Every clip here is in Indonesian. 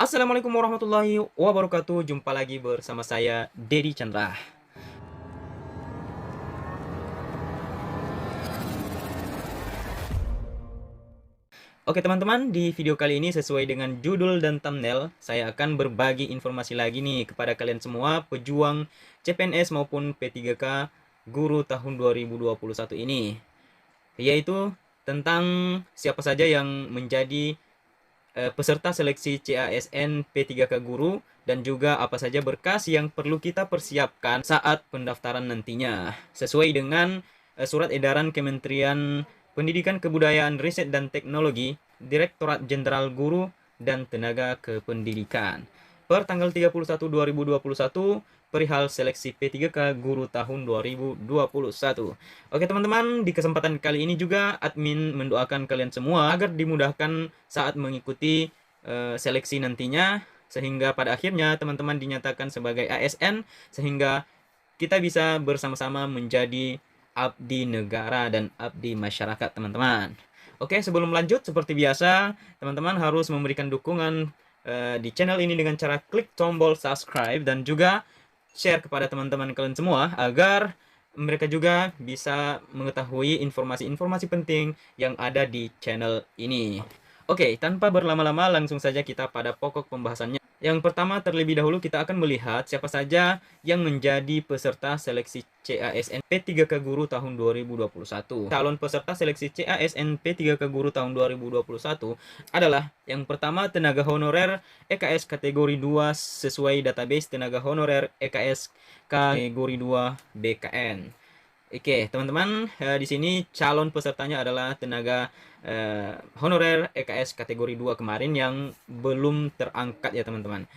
Assalamualaikum warahmatullahi wabarakatuh. Jumpa lagi bersama saya Dedi Chandra. Oke teman-teman, di video kali ini sesuai dengan judul dan thumbnail, saya akan berbagi informasi lagi nih kepada kalian semua pejuang CPNS maupun P3K Guru tahun 2021 ini. Yaitu tentang siapa saja yang menjadi peserta seleksi CASN P3K Guru dan juga apa saja berkas yang perlu kita persiapkan saat pendaftaran nantinya sesuai dengan surat edaran Kementerian Pendidikan Kebudayaan Riset dan Teknologi Direktorat Jenderal Guru dan Tenaga Kependidikan per tanggal 31 2021 perihal seleksi P3K Guru tahun 2021. Oke teman-teman, di kesempatan kali ini juga admin mendoakan kalian semua agar dimudahkan saat mengikuti seleksi nantinya, sehingga pada akhirnya teman-teman dinyatakan sebagai ASN, sehingga kita bisa bersama-sama menjadi abdi negara dan abdi masyarakat teman-teman. Oke, sebelum lanjut seperti biasa, teman-teman harus memberikan dukungan di channel ini dengan cara klik tombol subscribe dan juga share kepada teman-teman kalian semua agar mereka juga bisa mengetahui informasi-informasi penting yang ada di channel ini. Oke, tanpa berlama-lama langsung saja kita pada pokok pembahasannya. Yang pertama, terlebih dahulu kita akan melihat siapa saja yang menjadi peserta seleksi CASN P3K Guru tahun 2021. Calon peserta seleksi CASN P3K Guru tahun 2021 adalah yang pertama tenaga honorer EKS kategori 2 sesuai database tenaga honorer EKS kategori 2 BKN. Oke, teman-teman, di sini calon pesertanya adalah tenaga honorer EKS kategori 2 kemarin yang belum terangkat ya teman-teman.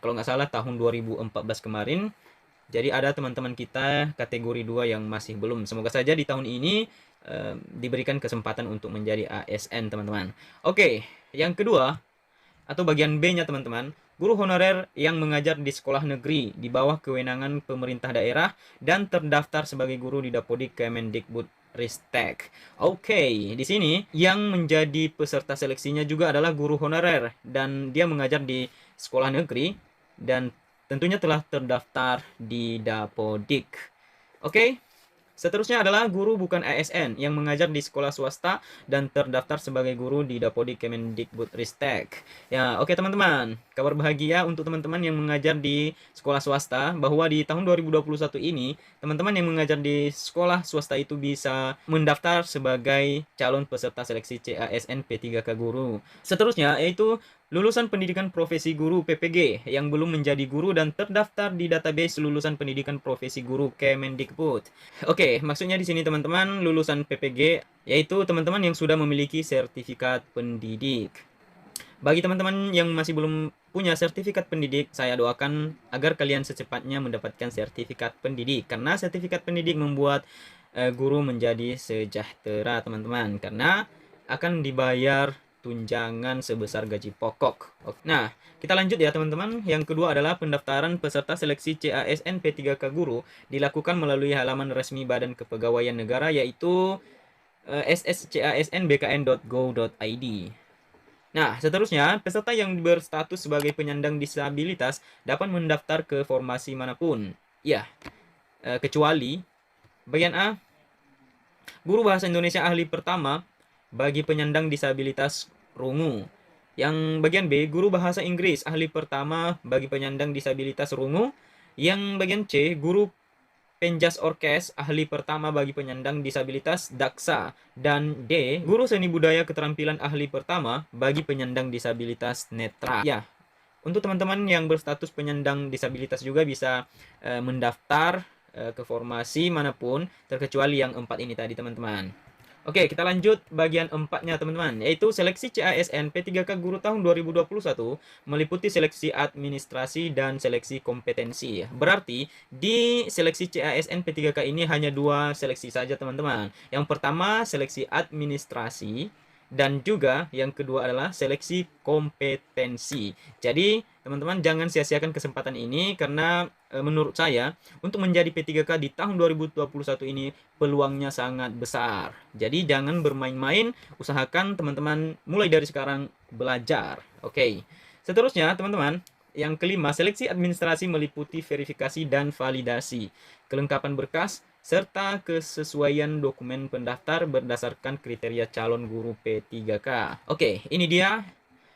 Kalau nggak salah tahun 2014 kemarin. Jadi ada teman-teman kita kategori 2 yang masih belum. Semoga saja di tahun ini diberikan kesempatan untuk menjadi ASN teman-teman. Oke, yang kedua atau bagian B-nya teman-teman, guru honorer yang mengajar di sekolah negeri di bawah kewenangan pemerintah daerah dan terdaftar sebagai guru di Dapodik Kemendikbud Ristek. Oke, di sini yang menjadi peserta seleksinya juga adalah guru honorer dan dia mengajar di sekolah negeri dan tentunya telah terdaftar di Dapodik. Oke. Seterusnya adalah guru bukan ASN yang mengajar di sekolah swasta dan terdaftar sebagai guru di Dapodik Kemendikbud Ristek. Ya, oke teman-teman. Kabar bahagia untuk teman-teman yang mengajar di sekolah swasta bahwa di tahun 2021 ini, teman-teman yang mengajar di sekolah swasta itu bisa mendaftar sebagai calon peserta seleksi CASN P3K Guru. Seterusnya yaitu lulusan pendidikan profesi guru PPG yang belum menjadi guru dan terdaftar di database lulusan pendidikan profesi guru Kemendikbud. Oke, maksudnya di sini teman-teman lulusan PPG yaitu teman-teman yang sudah memiliki sertifikat pendidik. Bagi teman-teman yang masih belum punya sertifikat pendidik, saya doakan agar kalian secepatnya mendapatkan sertifikat pendidik karena sertifikat pendidik membuat guru menjadi sejahtera teman-teman karena akan dibayar tunjangan sebesar gaji pokok. Nah, kita lanjut ya teman-teman. Yang kedua adalah pendaftaran peserta seleksi CASN P3K Guru dilakukan melalui halaman resmi Badan Kepegawaian Negara yaitu sscasnbkn.go.id. Nah, seterusnya, peserta yang berstatus sebagai penyandang disabilitas dapat mendaftar ke formasi manapun. Ya, kecuali bagian A, guru bahasa Indonesia ahli pertama bagi penyandang disabilitas rungu. Yang bagian B, guru bahasa Inggris ahli pertama bagi penyandang disabilitas rungu. Yang bagian C, guru penjas orkes ahli pertama bagi penyandang disabilitas daksa. Dan D, guru seni budaya keterampilan ahli pertama bagi penyandang disabilitas netra. Ya, untuk teman-teman yang berstatus penyandang disabilitas juga bisa mendaftar ke formasi manapun terkecuali yang 4 ini tadi teman-teman. Oke, kita lanjut bagian 4-nya teman-teman, yaitu seleksi CASN P3K Guru tahun 2021 meliputi seleksi administrasi dan seleksi kompetensi. Berarti di seleksi CASN P3K ini hanya 2 seleksi saja teman-teman. Yang pertama seleksi administrasi dan juga yang kedua adalah seleksi kompetensi. Jadi, teman-teman jangan sia-siakan kesempatan ini karena menurut saya untuk menjadi P3K di tahun 2021 ini peluangnya sangat besar. Jadi jangan bermain-main, usahakan teman-teman mulai dari sekarang belajar. Oke. Seterusnya, teman-teman, yang kelima, seleksi administrasi meliputi verifikasi dan validasi, kelengkapan berkas, serta kesesuaian dokumen pendaftar berdasarkan kriteria calon guru P3K. Oke, ini dia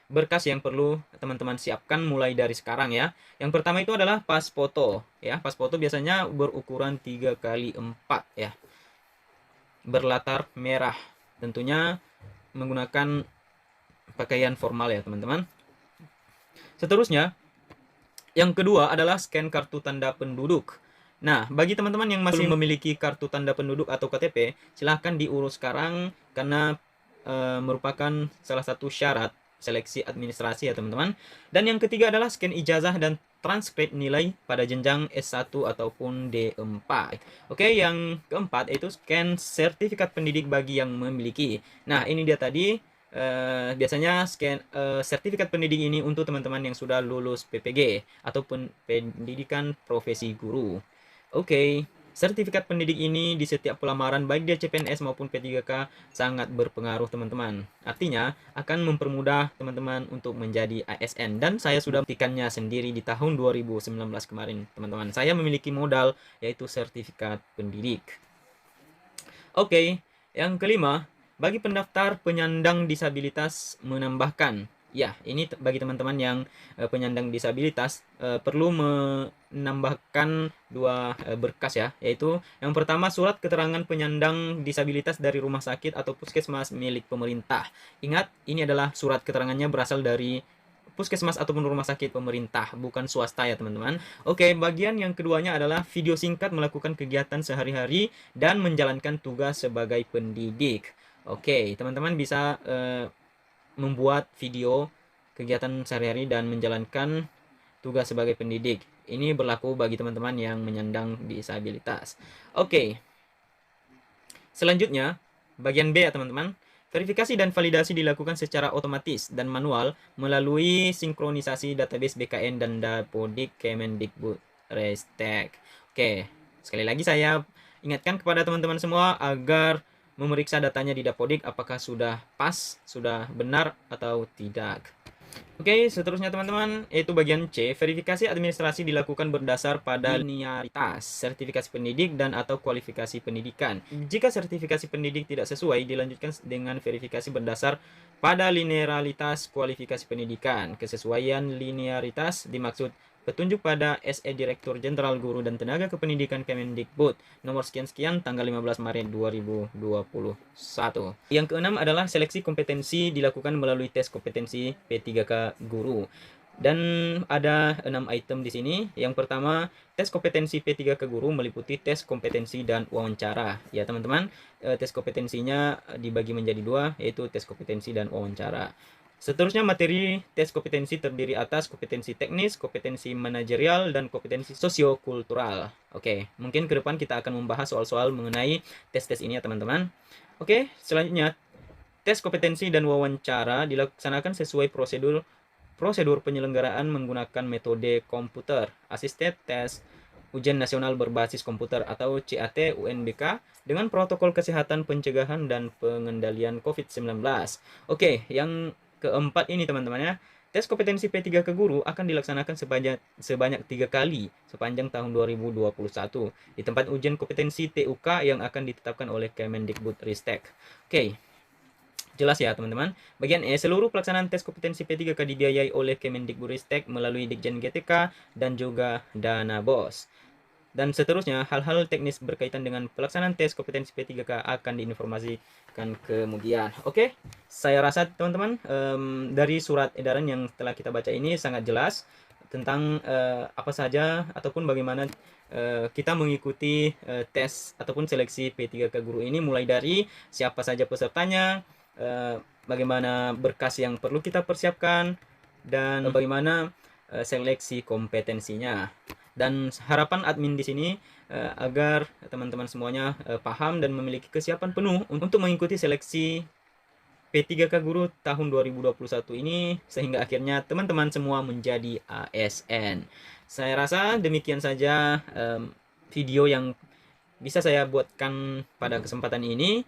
berkas yang perlu teman-teman siapkan mulai dari sekarang ya. Yang pertama itu adalah pas foto ya. Pas foto biasanya berukuran 3 kali 4 ya. Berlatar merah. Tentunya menggunakan pakaian formal ya, teman-teman. Seterusnya, yang kedua adalah scan kartu tanda penduduk. Nah, bagi teman-teman yang masih memiliki kartu tanda penduduk atau KTP, silahkan diurus sekarang karena merupakan salah satu syarat seleksi administrasi ya, teman-teman. Dan yang ketiga adalah scan ijazah dan transkrip nilai pada jenjang S1 ataupun D4. Oke, yang keempat yaitu scan sertifikat pendidik bagi yang memiliki. Nah, ini dia tadi. Biasanya scan sertifikat pendidik ini untuk teman-teman yang sudah lulus PPG ataupun pendidikan profesi guru. Oke, sertifikat pendidik ini di setiap pelamaran baik dia CPNS maupun P3K sangat berpengaruh, teman-teman. Artinya akan mempermudah teman-teman untuk menjadi ASN, dan saya sudah buktikannya sendiri di tahun 2019 kemarin, teman-teman. Saya memiliki modal yaitu sertifikat pendidik. Oke, yang kelima, bagi pendaftar penyandang disabilitas menambahkan. Ya, ini bagi teman-teman yang penyandang disabilitas perlu menambahkan dua berkas ya, yaitu yang pertama surat keterangan penyandang disabilitas dari rumah sakit atau puskesmas milik pemerintah. Ingat, ini adalah surat keterangannya berasal dari puskesmas ataupun rumah sakit pemerintah, bukan swasta ya, teman-teman. Oke, bagian yang keduanya adalah video singkat melakukan kegiatan sehari-hari dan menjalankan tugas sebagai pendidik. Oke, teman-teman bisa membuat video kegiatan sehari-hari dan menjalankan tugas sebagai pendidik. Ini berlaku bagi teman-teman yang menyandang disabilitas. Oke. Selanjutnya, bagian B ya, teman-teman. Verifikasi dan validasi dilakukan secara otomatis dan manual melalui sinkronisasi database BKN dan Dapodik Kemendikbudristek. Oke, sekali lagi saya ingatkan kepada teman-teman semua agar memeriksa datanya di Dapodik apakah sudah pas, sudah benar atau tidak. Oke, seterusnya teman-teman, yaitu bagian C, verifikasi administrasi dilakukan berdasar pada linearitas, sertifikasi pendidik dan atau kualifikasi pendidikan. Jika sertifikasi pendidik tidak sesuai, dilanjutkan dengan verifikasi berdasar pada linearitas kualifikasi pendidikan. Kesesuaian linearitas dimaksud petunjuk pada SE Direktur Jenderal Guru dan Tenaga Kependidikan Kemendikbud nomor sekian-sekian tanggal 15 Maret 2021. Yang keenam adalah seleksi kompetensi dilakukan melalui tes kompetensi P3K Guru. Dan ada 6 item di sini. Yang pertama, tes kompetensi P3K Guru meliputi tes kompetensi dan wawancara. Ya, teman-teman, tes kompetensinya dibagi menjadi dua, yaitu tes kompetensi dan wawancara. Seterusnya, materi tes kompetensi terdiri atas kompetensi teknis, kompetensi manajerial, dan kompetensi sosiokultural. Oke, mungkin ke depan kita akan membahas soal-soal mengenai tes-tes ini ya, teman-teman. Oke, selanjutnya, tes kompetensi dan wawancara dilaksanakan sesuai prosedur penyelenggaraan menggunakan metode komputer, assisted test, ujian nasional berbasis komputer atau CAT UNBK dengan protokol kesehatan pencegahan dan pengendalian COVID-19. Oke, yang keempat ini teman-teman ya, tes kompetensi P3K Guru akan dilaksanakan sebanyak 3 kali sepanjang tahun 2021 di tempat ujian kompetensi TUK yang akan ditetapkan oleh Kemendikbudristek. Oke, jelas ya teman-teman. Bagian E, seluruh pelaksanaan tes kompetensi P3K dibiayai oleh Kemendikbudristek melalui Ditjen GTK dan juga dana BOS. Dan seterusnya, hal-hal teknis berkaitan dengan pelaksanaan tes kompetensi P3K akan diinformasikan kemudian. Oke, saya rasa teman-teman dari surat edaran yang telah kita baca ini sangat jelas tentang apa saja ataupun bagaimana kita mengikuti tes ataupun seleksi P3K Guru ini, mulai dari siapa saja pesertanya, bagaimana berkas yang perlu kita persiapkan, dan bagaimana seleksi kompetensinya. Dan harapan admin di sini agar teman-teman semuanya paham dan memiliki kesiapan penuh untuk mengikuti seleksi P3K Guru tahun 2021 ini, sehingga akhirnya teman-teman semua menjadi ASN. Saya rasa demikian saja video yang bisa saya buatkan pada kesempatan ini.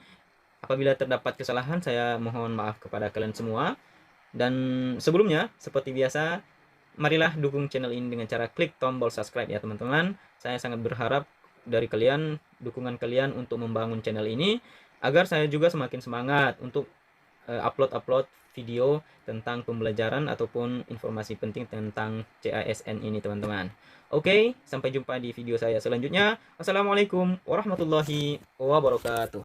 Apabila terdapat kesalahan, saya mohon maaf kepada kalian semua. Dan sebelumnya, seperti biasa, marilah dukung channel ini dengan cara klik tombol subscribe ya teman-teman. Saya sangat berharap dari kalian, dukungan kalian untuk membangun channel ini, agar saya juga semakin semangat untuk upload video tentang pembelajaran ataupun informasi penting tentang CASN ini teman-teman. Oke, sampai jumpa di video saya selanjutnya. Wassalamualaikum warahmatullahi wabarakatuh.